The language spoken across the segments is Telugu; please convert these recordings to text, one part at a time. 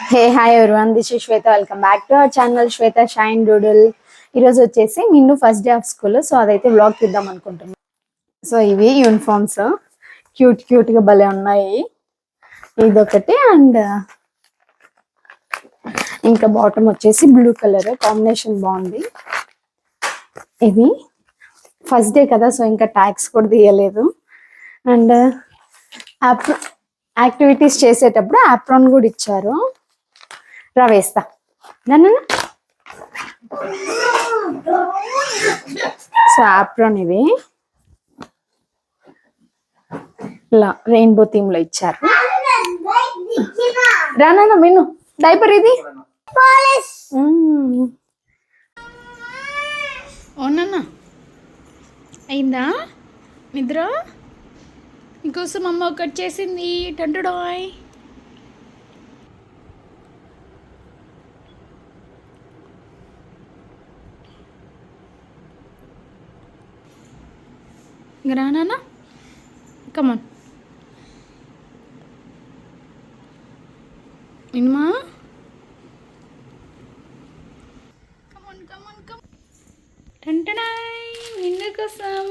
Hey hi everyone, this is Shweta. Welcome back to our channel Shweta shine doodle. ఈరోజు వచ్చేసి Minnu first day of school, so అదైతే వ్లాగ్ తీద్దాం అనుకుంటున్నాను. సో ఇవి యూనిఫామ్స్ క్యూట్ గా భలే ఉన్నాయి. ఇదొకటి అండ్ ఇంకా బాటమ్ వచ్చేసి బ్లూ కలర్ కాంబినేషన్ బాగుంది. ఇది ఫస్ట్ డే కదా, సో ఇంకా ట్యాగ్స్ కూడా తీయలేదు. అండ్ యాక్టివిటీస్ చేసేటప్పుడు ఆప్రాన్ కూడా ఇచ్చారు. రా వేస్తా నన్ను. సో ఆప్రాన్ ఇది ఇలా రెయిన్బో థీమ్ లో ఇచ్చారు. రానా మీను డైపర్ ఇది అవునన్నా అయిందా నిద్ర? నీకోసం అమ్మ ఒకటి చేసింది టంటుడాయ్. ఇంకా రానా కమాన్ ఇన్మా టంటడాయ్. నిన్ను కోసం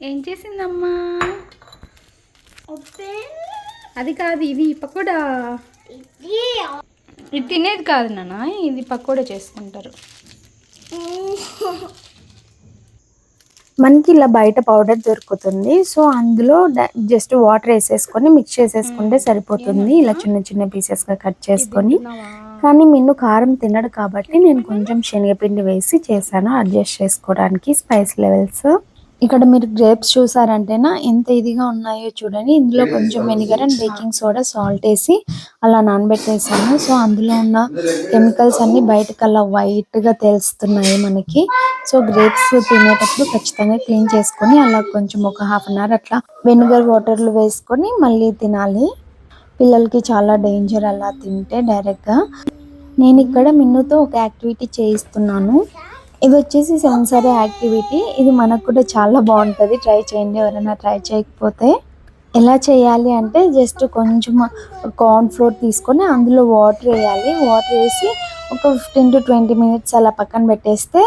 ఏం చేసిందమ్మా? అది కాదు, ఇది పకోడా. ఇది తినేది కాదు నాన్న, ఇది పకోడా చేసుకుంటారు. మనకి ఇలా బయట పౌడర్ దొరుకుతుంది. సో అందులో జస్ట్ వాటర్ వేసేసుకొని మిక్స్ చేసేసుకుంటే సరిపోతుంది. ఇలా చిన్న పీసెస్ గా కట్ చేసుకొని. కానీ మిన్ను కారం తినడు కాబట్టి నేను కొంచెం శనగపిండి వేసి చేశాను, అడ్జస్ట్ చేసుకోవడానికి స్పైస్ లెవెల్స్. ఇక్కడ మీరు గ్రేప్స్ చూసారంటేనా ఎంత ఇదిగా ఉన్నాయో చూడండి. ఇందులో కొంచెం vinegar and baking soda, salt వేసి అలా నానబెట్టేసాను. సో అందులో ఉన్న కెమికల్స్ అన్ని బయటకు అలా వైట్ గా తెలుస్తున్నాయి మనకి. సో గ్రేప్స్ తినేటప్పుడు ఖచ్చితంగా క్లీన్ చేసుకొని అలా కొంచెం ఒక హాఫ్ అన్ అవర్ అట్లా వెనిగర్ వాటర్లు వేసుకొని మళ్ళీ తినాలి. పిల్లలకి చాలా డేంజర్ అలా తింటే డైరెక్ట్ గా. నేను ఇక్కడ మిన్నుతో ఒక యాక్టివిటీ చేయిస్తున్నాను. ఇది వచ్చేసి సెన్సరీ యాక్టివిటీ. ఇది మనకు కూడా చాలా బాగుంటుంది, ట్రై చేయండి ఎవరైనా ట్రై చేయకపోతే. ఎలా చేయాలి అంటే జస్ట్ కొంచెం కార్న్ ఫ్లోర్ తీసుకొని అందులో వాటర్ వేయాలి. వాటర్ వేసి ఒక 15 to 20 minutes అలా పక్కన పెట్టేస్తే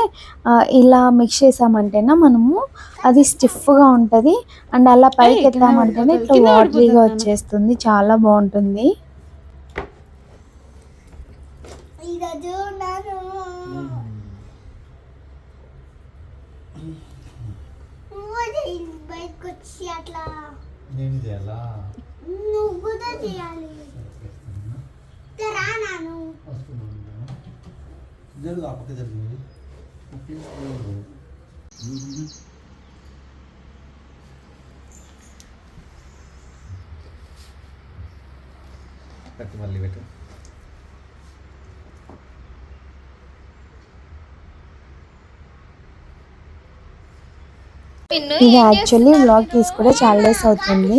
ఇలా మిక్స్ చేసామంటేనా మనము అది స్టిఫ్గా ఉంటుంది. అండ్ అలా పైకి ఎత్తామంటేనే ఇట్లా వాటరీగా వచ్చేస్తుంది, చాలా బాగుంటుంది. అట్లా నేను చేయాలా? నువ్వు కూడా చేయాలి. రాను జరుగు ఆ పక్క జరిగింది. పెట్టు మళ్ళీ పెట్టు. ఇది యాక్చువల్లీ వ్లాగ్ తీసి కూడా చాలా డేస్ అవుతుంది,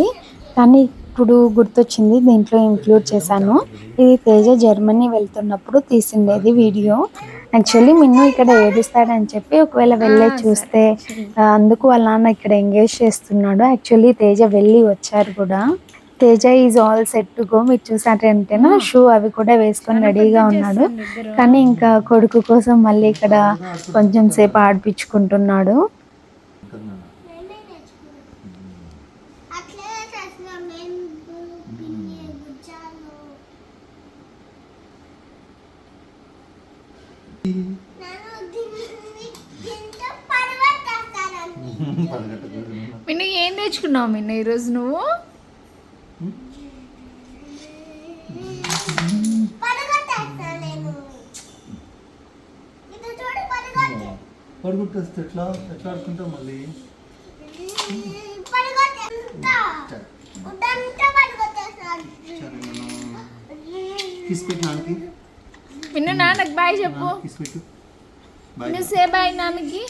కానీ ఇప్పుడు గుర్తొచ్చింది దీంట్లో ఇంక్లూడ్ చేశాను. ఇది తేజ జర్మనీ వెళ్తున్నప్పుడు తీసిండేది వీడియో. యాక్చువల్లీ మిన్ను ఇక్కడ ఏడుస్తాడని చెప్పి ఒకవేళ వెళ్ళే చూస్తే అందుకు వాళ్ళ నాన్న ఇక్కడ ఎంగేజ్ చేస్తున్నాడు. యాక్చువల్లీ తేజ వెళ్ళి వచ్చారు కూడా. Teja is all set to go. మీరు చూసారంటేనా షూ అవి కూడా వేసుకొని రెడీగా ఉన్నాడు. కానీ ఇంకా కొడుకు కోసం మళ్ళీ ఇక్కడ కొంచెం సేపు ఆడిపించుకుంటున్నాడు. మిన్న ఏం తెచ్చుకున్నావు మిన్న ఈరోజు నువ్వు? పడుకుంటే ఎట్లా ఎట్లా ఆడుకుంటావు మళ్ళీ? మిన్న నాన్నకి బాయ్ చెప్పు. మిన్న సే బాయ్ నాన్నకి.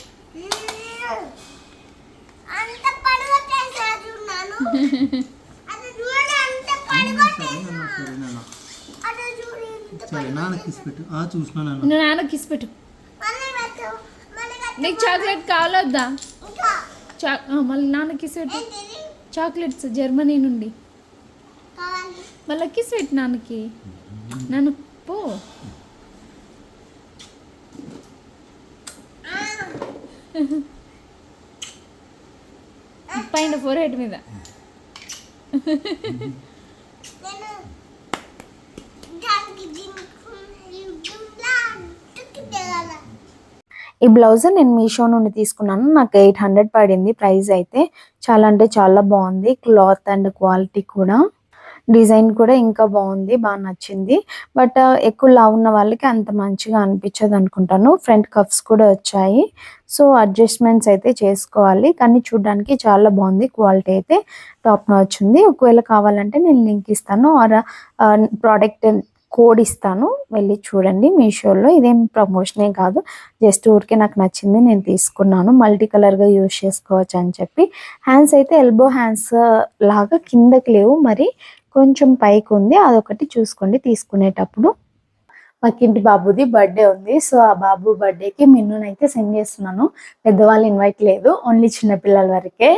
నాన్న కిస్ పెట్టు. నీకు చాక్లెట్ కావాలొద్దా? మళ్ళీ నాన్న కిస్ పెట్టు. చాక్లెట్స్ జర్మనీ నుండి. వాళ్ళకి స్వీట్ నాన్నకి. నన్ను పో ఫోర్ హెడ్ మీద. ఈ బ్లౌజ్ నేను మీషో నుండి తీసుకున్నాను. నాకు 800 పడింది ప్రైస్ అయితే. చాలా అంటే చాలా బాగుంది. క్లాత్ అండ్ క్వాలిటీ కూడా, డిజైన్ కూడా ఇంకా బాగుంది, బాగా నచ్చింది. బట్ ఎక్కువ లావు ఉన్న వాళ్ళకి అంత మంచిగా అనిపించదు అనుకుంటాను. ఫ్రంట్ కఫ్స్ కూడా వచ్చాయి. సో అడ్జస్ట్మెంట్స్ అయితే చేసుకోవాలి. కానీ చూడడానికి చాలా బాగుంది. క్వాలిటీ అయితే టాప్ నాచ్ ఉంది. ఒకవేళ కావాలంటే నేను లింక్ ఇస్తాను ఆర్ ప్రోడక్ట్ కోడ్ ఇస్తాను, వెళ్ళి చూడండి మీషోలో. ఇదేం ప్రమోషనే కాదు, జస్ట్ ఊరికే నాకు నచ్చింది నేను తీసుకున్నాను. మల్టీ కలర్గా యూజ్ చేసుకోవచ్చు అని చెప్పి. హ్యాండ్స్ అయితే ఎల్బో హ్యాండ్స్ లాగా కిందకి లేవు, మరి కొంచెం పైకి ఉంది. అదొకటి చూసుకోండి తీసుకునేటప్పుడు. పక్కింటి బాబుది బర్త్డే ఉంది. సో ఆ బాబు బర్త్డేకి మిన్నునైతే సెండ్ చేస్తున్నాను. పెద్దవాళ్ళు ఇన్వైట్ లేదు, ఓన్లీ చిన్నపిల్లల వరకే.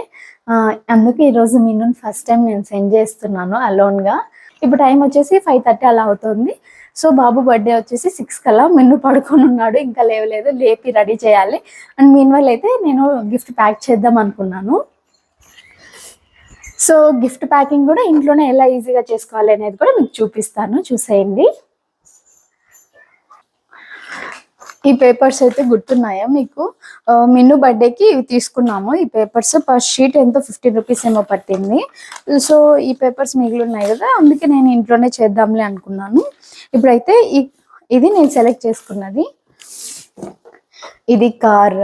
అందుకే ఈరోజు మిన్నుని ఫస్ట్ టైం నేను సెండ్ చేస్తున్నాను అలోన్గా. ఇప్పుడు టైం వచ్చేసి 5:30 అలా అవుతుంది. సో బాబు బర్త్డే వచ్చేసి 6 కల్లా. మిన్ను పడుకొని ఉన్నాడు, ఇంకా లేవలేదు. లేపి రెడీ చేయాలి. అండ్ మీన్వైల్ అయితే నేను గిఫ్ట్ ప్యాక్ చేద్దాం అనుకున్నాను. సో గిఫ్ట్ ప్యాకింగ్ కూడా ఇంట్లోనే ఎలా ఈజీగా చేసుకోవాలి అనేది కూడా మీకు చూపిస్తాను, చూసేయండి. ఈ పేపర్స్ అయితే గుర్తున్నాయా మీకు? మిన్ను బర్త్డేకి ఇవి తీసుకున్నాము. ఈ పేపర్స్ పర్ షీట్ ఎంతో 50 రూపీస్ ఏమో పట్టింది. సో ఈ పేపర్స్ మిగిలి ఉన్నాయి కదా, అందుకే నేను ఇంట్లోనే చేద్దాంలే అనుకున్నాను. ఇప్పుడైతే ఇది నేను సెలెక్ట్ చేసుకున్నది. ఇది కార్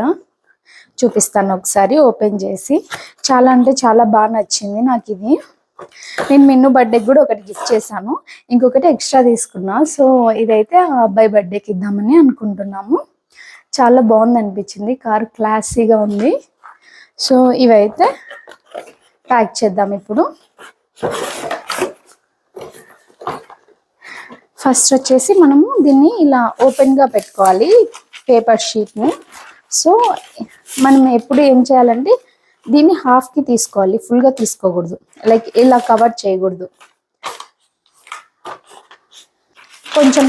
చూపిస్తాను ఒకసారి ఓపెన్ చేసి. చాలా అంటే చాలా బాగా నచ్చింది నాకు ఇది. నేను మిన్ను బర్త్డేకి కూడా ఒకటి గిఫ్ట్ చేశాను, ఇంకొకటి ఎక్స్ట్రా తీసుకున్నా. సో ఇదైతే ఆ అబ్బాయి బర్త్డేకి ఇద్దామని అనుకుంటున్నాము. చాలా బాగుంది అనిపించింది, కార్ క్లాసీగా ఉంది. సో ఇవైతే ప్యాక్ చేద్దాం ఇప్పుడు. ఫస్ట్ వచ్చేసి మనము దీన్ని ఇలా ఓపెన్గా పెట్టుకోవాలి పేపర్ షీట్ని. సో మనం ఎప్పుడు ఏం చేయాలంటే దీన్ని హాఫ్కి తీసుకోవాలి, ఫుల్గా తీసుకోకూడదు. లైక్ ఇలా కవర్ చేయకూడదు, కొంచెం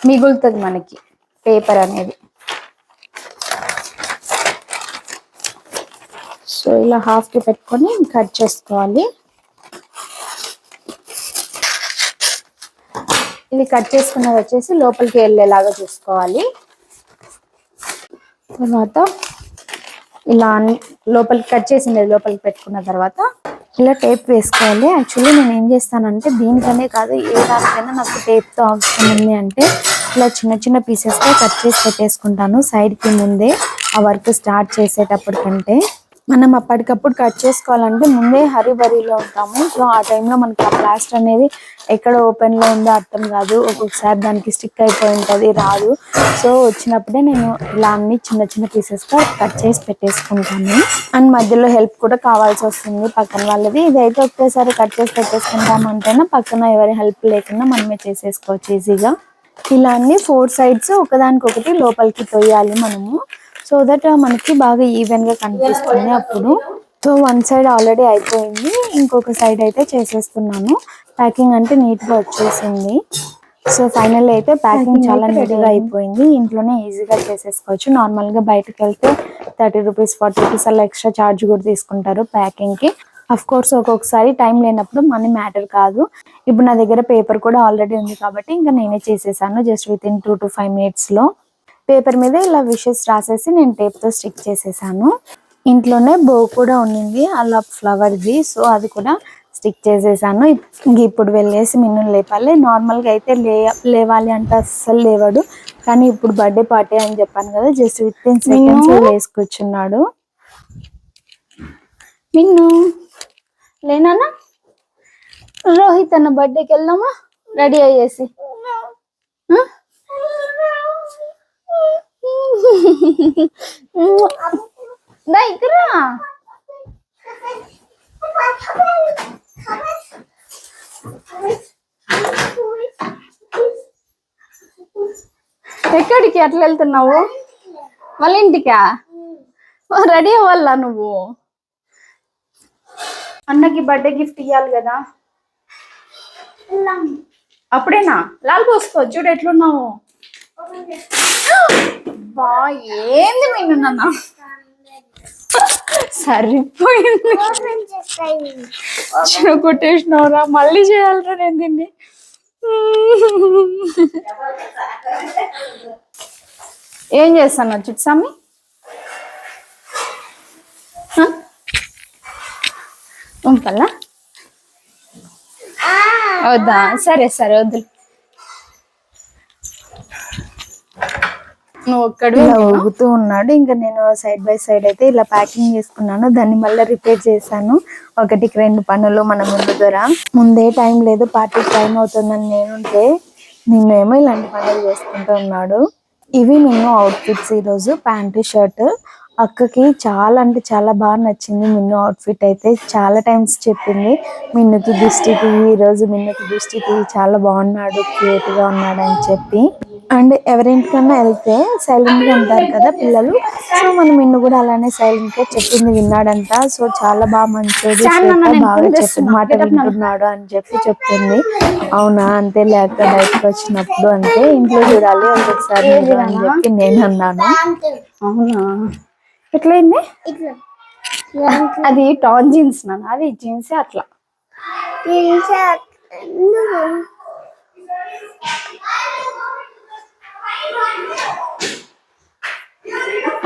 మిగులుతుంది మనకి పేపర్ అనేది. సో ఇలా హాఫ్కి పెట్టుకొని కట్ చేసుకోవాలి. ఇది కట్ చేసుకున్నది వచ్చేసి లోపలికి వెళ్ళేలాగా చూసుకోవాలి. తర్వాత ఇలా లోపలికి కట్ చేసింది లోపలికి పెట్టుకున్న తర్వాత ఇలా టేప్ వేసుకోవాలి. యాక్చువల్లీ నేను ఏం చేస్తానంటే దీనికనే కాదు ఏ దానికైనా నాకు టేప్తో అవసరం ఉంది అంటే ఇలా చిన్న చిన్న పీసెస్గా కట్ చేసి పెట్టేసుకుంటాను సైడ్కి ముందే, ఆ వర్క్ స్టార్ట్ చేసేటప్పటికంటే. మనం అప్పటికప్పుడు కట్ చేసుకోవాలంటే ముందే హరీ బరీలో ఉంటాము. సో ఆ టైంలో మనకి ఆ ప్లాస్టర్ అనేది ఎక్కడ ఓపెన్లో ఉందో అర్థం కాదు. ఒక్కొక్కసారి దానికి స్టిక్ అయిపోయి ఉంటుంది, రాదు. సో వచ్చినప్పుడే నేను ఇలా అన్ని చిన్న చిన్న పీసెస్గా కట్ చేసి పెట్టేసుకుంటాను. అండ్ మధ్యలో హెల్ప్ కూడా కావాల్సి వస్తుంది పక్కన వాళ్ళది. ఇదైతే ఒకేసారి కట్ చేసి పెట్టేసుకుంటామంటేనే పక్కన ఎవరి హెల్ప్ లేకుండా మనమే చేసేసుకోవచ్చు ఈజీగా. ఇలా అన్ని 4 sides ఒకదానికొకటి లోపలికి తొయ్యాలి మనము. సో దట్ మనకి బాగా ఈవెన్గా కనిపిస్తుంది అప్పుడు. సో 1 side ఆల్రెడీ అయిపోయింది, ఇంకొక సైడ్ అయితే చేసేస్తున్నాను. ప్యాకింగ్ అంటే నీట్గా వచ్చేసింది. సో ఫైనల్ అయితే ప్యాకింగ్ చాలా నీట్గా అయిపోయింది. ఇంట్లోనే ఈజీగా చేసేసుకోవచ్చు. నార్మల్గా బయటకు వెళ్తే 30 రూపీస్ 40 రూపీస్ అలా ఎక్స్ట్రా ఛార్జ్ కూడా తీసుకుంటారు ప్యాకింగ్కి. అఫ్ కోర్స్ ఒక్కొక్కసారి టైం లేనప్పుడు మనీ మ్యాటర్ కాదు. ఇప్పుడు నా దగ్గర పేపర్ కూడా ఆల్రెడీ ఉంది కాబట్టి ఇంకా నేనే చేసేసాను జస్ట్ విత్ ఇన్ 2 to 5 minutesలో. పేపర్ మీద ఇలా విషెస్ రాసేసి నేను టేప్తో స్టిక్ చేసేసాను. ఇంట్లోనే బో కూడా ఉండింది అలా ఫ్లవర్ది, సో అది కూడా స్టిక్ చేసేసాను. ఇప్పుడు వెళ్ళేసి మిన్ను లేపాలి. నార్మల్గా అయితే లేవాలి అంటే అస్సలు లేవాడు, కానీ ఇప్పుడు బర్త్డే పార్టీ అని చెప్పాను కదా, జస్ట్ విత్ ఇన్ సెకండ్స్ వేసుకొచ్చున్నాడు. మిన్ను లేనా? రోహిత్ అన్న బర్త్డేకి వెళ్దామా రెడీ అయ్యేసి? ఇక్కడ ఎక్కడికి అట్లా వెళ్తున్నావు? వాళ్ళ ఇంటికా? రెడీ అవ్వాలా నువ్వు? అన్నకి బర్త్డే గిఫ్ట్ ఇవ్వాలి కదా, అప్పుడేనా? లాల్ పోసుకో, చూడు ఎట్లున్నావు. బా ఏంది మీను నాన్న, సరిపోయింది. కొట్టేసినవరా, మళ్ళీ చేయాలరా నేను దీన్ని. ఏం చేస్తాను చిట్సామి? ఉంపల్లా వద్దా? సరే సరే వద్దు. నువ్వు ఒక్కడు ఊగుతూ ఉన్నాడు. ఇంకా నేను సైడ్ బై సైడ్ అయితే ఇలా ప్యాకింగ్ చేసుకున్నాను. దాన్ని మళ్ళీ రిపేర్ చేశాను. 1-2 పనులు మన ముందు ద్వారా. ముందే టైం లేదు, పార్టీ టైం అవుతుందని నేనుంటే నిన్నేమో ఇలాంటి పనులు చేసుకుంటూ ఉన్నాడు. ఇవి మిన్ను అవుట్ఫిట్స్. ఈరోజు ప్యాంటు షర్ట్. అక్కకి చాలా అంటే చాలా బాగా నచ్చింది మిన్ను అవుట్ఫిట్ అయితే. చాలా టైమ్స్ చెప్పింది మిన్నుకి దిష్టి తీయి, ఈరోజు మిన్నుకి దిష్టి తీయి, చాలా బాగున్నాడు, క్యూట్ గా ఉన్నాడు అని చెప్పి. అండ్ ఎవరింటికన్నా వెళ్తే సైలెంట్ గా ఉంటారు కదా పిల్లలు. సో మన మిన్ను కూడా అలానే సైలెంట్ గా చెప్పింది విన్నాడంట. సో చాలా బాగా మంచోడు, బాగా చెప్పిన మాట వింటున్నాడు అని చెప్పి చెప్తుంది. అవునా, అంతే లేక బయటకు వచ్చినప్పుడు అంటే ఇంట్లో చూడాలి ఒకసారి అని చెప్పి నేను అన్నాను. అవునా, ఎట్లయింది? అది టాన్ జీన్స్ నాన్న, అది జీన్స్ అట్లా.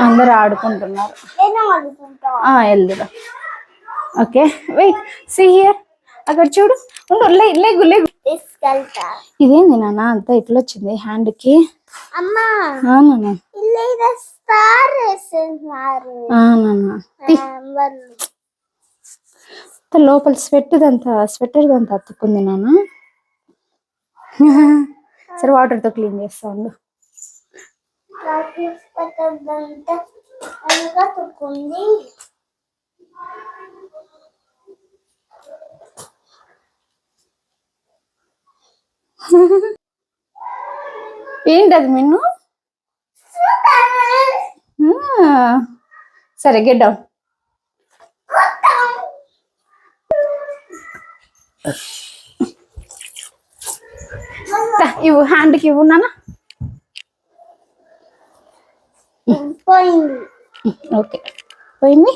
అందరు ఆడుకుంటున్నారు. వెళ్దురా. Okay wait, see here. అక్కడ చూడు, ఉండు, లేగు లేగు. ఇదేంది నాన్న అంతా ఇట్లా వచ్చింది హ్యాండ్ కి? లోపల స్వెటర్ దంతా అతుక్కుంది నాన్న. సరే వాటర్ తో క్లీన్ చేస్తా ఉండు. ఏంటది మిన్ను? సరే గెట్ డౌన్. ఇవ్వు, హ్యాండ్కి ఇవ్వు నాన్న. ఓకే పోయింది.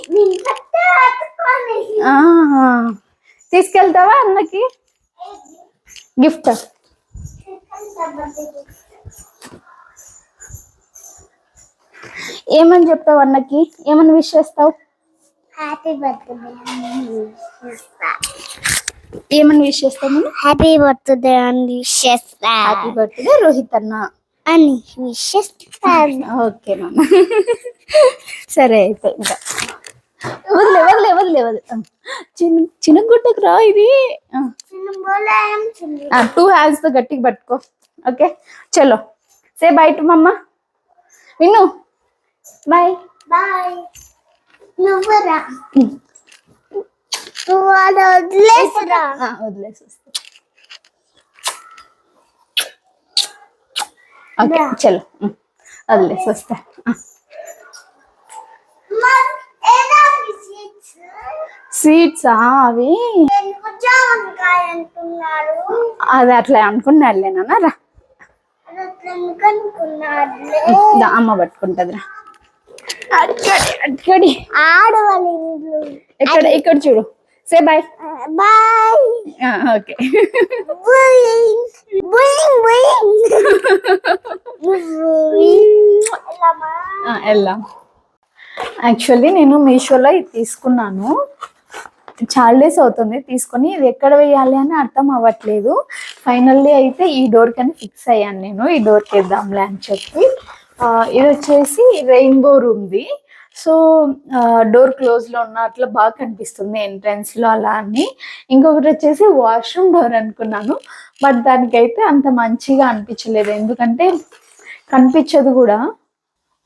తీసుకెళ్తావా అన్నకి గిఫ్ట్? ఏమని చెప్తావు అన్నకి? ఏమని విష్ చేస్తావు? Happy birthday. ఏమని విష్ చేస్తావు? హ్యాపీ బర్త్డే అని విష్ చేస్తా. హ్యాపీ బర్త్డే రోహిత్ అన్న అని విష్ చేస్తాను. ఓకే నాన్న, సరే అయితే ఇంకా వదిలే వదిలే వదిలే వదిలే. చిన్న గుట్టకు రా. ఇది 2 హ్యాండ్స్ తో గట్టిగా పట్టుకో. ఓకే చలో, సే బై టు మమ్మ. విన్ను బాయ్. బాయ్. నువ్వురా, వదిలేసిరా. వదిలేసి వస్తా. ఓకే చలో, వదిలేసి వస్తా. స్వీట్స్ అవి అది అట్లా అనుకున్నారులే నాన్న. రా అమ్మ పట్టుకుంటదిరా. అక్కడి ఆడవాళ్ళు ఇక్కడ ఇక్కడ చూడు. Say bye. బాయ్. ఓకే. వెళ్దాం. యాక్చువల్లీ నేను మీషోలో ఇది తీసుకున్నాను. చాలా డేస్ అవుతుంది తీసుకొని. ఇది ఎక్కడ వేయాలి అని అర్థం అవ్వట్లేదు. ఫైనల్లీ అయితే ఈ డోర్కి అని ఫిక్స్ అయ్యాను నేను. ఈ డోర్కి వేద్దాంలే అని చెప్పి. ఇది వచ్చేసి రెయిన్బో రూమ్ది. సో డోర్ క్లోజ్లో ఉన్న అట్లా బాగా కనిపిస్తుంది ఎంట్రన్స్లో అలా అని. ఇంకొకటి వచ్చేసి వాష్రూమ్ డోర్ అనుకున్నాను. బట్ దానికైతే అంత మంచిగా అనిపించలేదు, ఎందుకంటే కనిపించదు కూడా.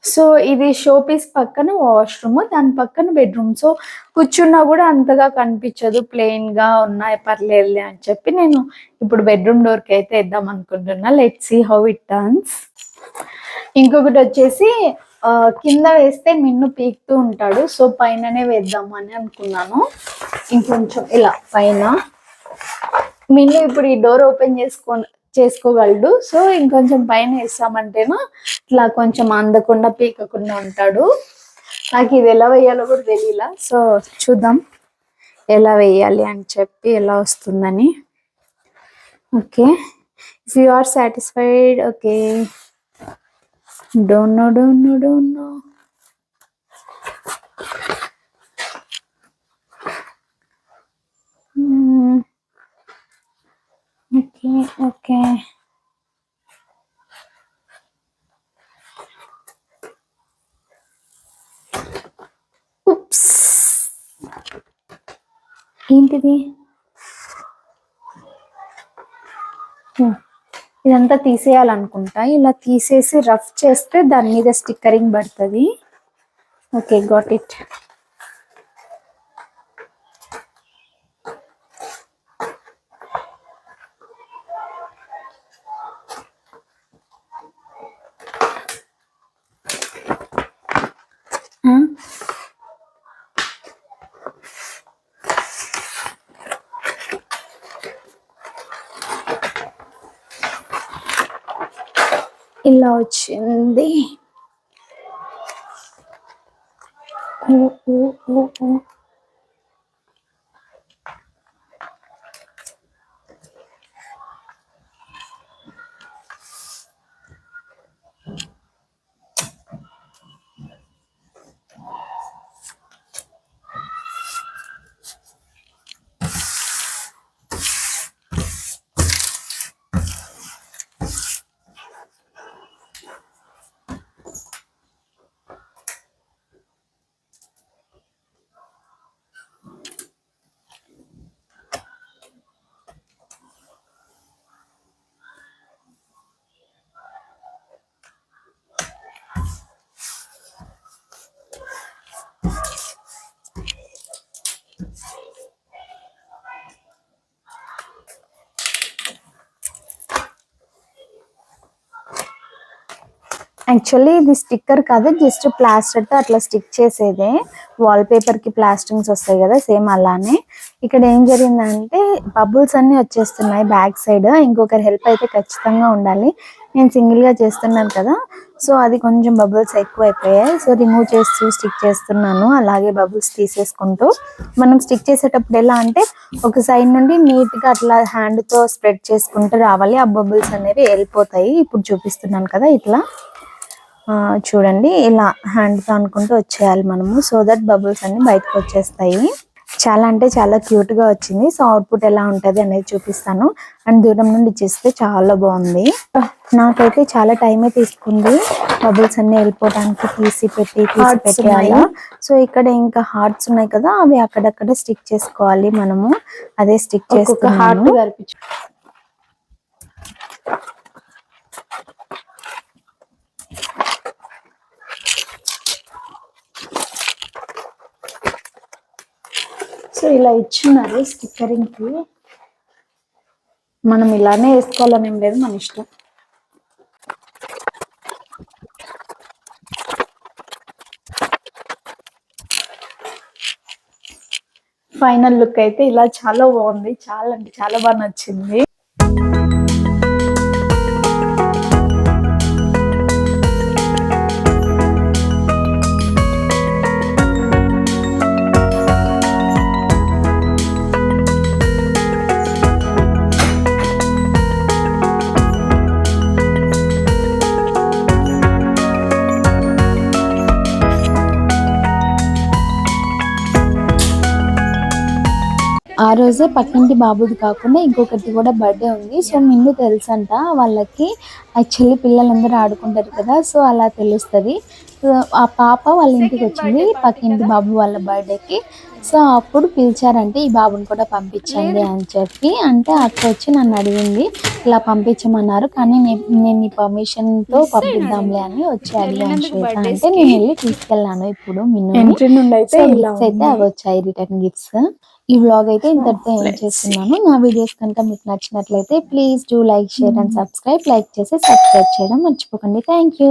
సో ఇది షో పీస్ పక్కన వాష్రూమ్, దాని పక్కన బెడ్రూమ్. సో కూర్చున్నా కూడా అంతగా కనిపించదు, ప్లెయిన్గా ఉన్నాయి, పర్లేదులే అని చెప్పి నేను ఇప్పుడు బెడ్రూమ్ డోర్కి అయితే వేద్దాం అనుకుంటున్నా. Let's see how it turns. ఇంకొకటి వచ్చేసి కింద వేస్తే మిన్ను పీకుతూ ఉంటాడు. సో పైననే వేద్దాము అని అనుకున్నాను. ఇంకొంచెం ఇలా పైన. మిన్ను ఇప్పుడు ఈ డోర్ ఓపెన్ చేసుకోగలడు. సో ఇంకొంచెం పైన వేస్తామంటేనో ఇట్లా కొంచెం అందకుండా పీకకుండా ఉంటాడు. నాకు ఇది ఎలా వేయాలో కూడా తెలియలా. సో చూద్దాం ఎలా వేయాలి అని చెప్పి, ఎలా వస్తుందని. Okay, if you are satisfied. Okay, don't know. Okay. Oops, ఏంటిది? ఇదంతా తీసేయాలనుకుంటా. ఇలా తీసేసి రఫ్ చేస్తే దాని మీద స్టిక్కరింగ్ పడుతుంది. Okay, got it. ఇలా వచ్చింది. యాక్చువల్లీ ఇది స్టిక్కర్ కాదు, జస్ట్ ప్లాస్టర్ తో అట్లా స్టిక్ చేసేదే. వాల్ పేపర్ కి ప్లాస్టింగ్స్ వస్తాయి కదా, సేమ్ అలానే. ఇక్కడ ఏం జరిగిందంటే బబుల్స్ అన్ని వచ్చేస్తున్నాయి బ్యాక్ సైడ్. ఇంకొకరి హెల్ప్ అయితే ఖచ్చితంగా ఉండాలి. నేను సింగిల్ గా చేస్తున్నాను కదా, సో అది కొంచెం బబుల్స్ ఎక్కువ అయిపోయాయి. సో రిమూవ్ చేస్తూ స్టిక్ చేస్తున్నాను, అలాగే బబుల్స్ తీసేసుకుంటూ. మనం స్టిక్ చేసేటప్పుడు ఎలా అంటే ఒక సైడ్ నుండి నీట్ గా అట్లా హ్యాండ్ తో స్ప్రెడ్ చేసుకుంటూ రావాలి. ఆ బబుల్స్ అనేవి వెళ్ళిపోతాయి. ఇప్పుడు చూపిస్తున్నాను కదా, ఇట్లా చూడండి, ఇలా హ్యాండ్ తో అనుకుంటూ వచ్చేయాలి మనము. సో దట్ బబుల్స్ అన్ని బయటకు వచ్చేస్తాయి. చాలా అంటే చాలా క్యూట్ గా వచ్చింది. సో అవుట్పుట్ ఎలా ఉంటది అనేది చూపిస్తాను. అండ్ దూరం నుండి చేస్తే చాలా బాగుంది. నాకైతే చాలా టైమే తీసుకుంది బబుల్స్ అన్ని వెళ్ళిపోవడానికి. తీసి పెట్టి అలా. సో ఇక్కడ ఇంకా హార్ట్స్ ఉన్నాయి కదా, అవి అక్కడక్కడ స్టిక్ చేసుకోవాలి మనము. అదే స్టిక్ చేసుకున్నాను. సో ఇలా ఇచ్చినారు స్టిక్కరింగ్ కి. మనం ఇలానే వేసుకోవాలని ఏం లేదు, మన ఇష్టం. ఫైనల్ లుక్ అయితే ఇలా చాలా బాగుంది. చాలా అంటే చాలా బాగా నచ్చింది. ఆ రోజే పక్కింటి బాబుది కాకుండా ఇంకొకటి కూడా బర్త్డే ఉంది. సో మిన్ను తెలుసంట వాళ్ళకి. యాక్చువల్లీ పిల్లలందరూ ఆడుకుంటారు కదా, సో అలా తెలుస్తుంది. ఆ పాప వాళ్ళ ఇంటికి వచ్చింది పక్కింటి బాబు వాళ్ళ బర్త్డేకి. సో అప్పుడు పిలిచారంటే ఈ బాబుని కూడా పంపించండి అని చెప్పి. అంటే అక్క వచ్చి నన్ను అడిగింది, ఇలా పంపించమన్నారు, కానీ నేను నీ పర్మిషన్ తో పంపిద్దాంలే అని వచ్చి అడిగాను శ్వేత. అంటే నేను వెళ్ళి తీసుకెళ్ళాను. ఇప్పుడు మిన్ను అయితే అవి వచ్చాయి రిటర్న్ గిఫ్ట్స్. ఈ వ్లాగ్ అయితే ఇంతటితో ఎండ్ చేస్తున్నాను. నా వీడియోస్ కనుక మీకు నచ్చినట్లయితే please do like, share and subscribe. Like చేసి సబ్స్క్రైబ్ చేయడం మర్చిపోకండి. Thank you.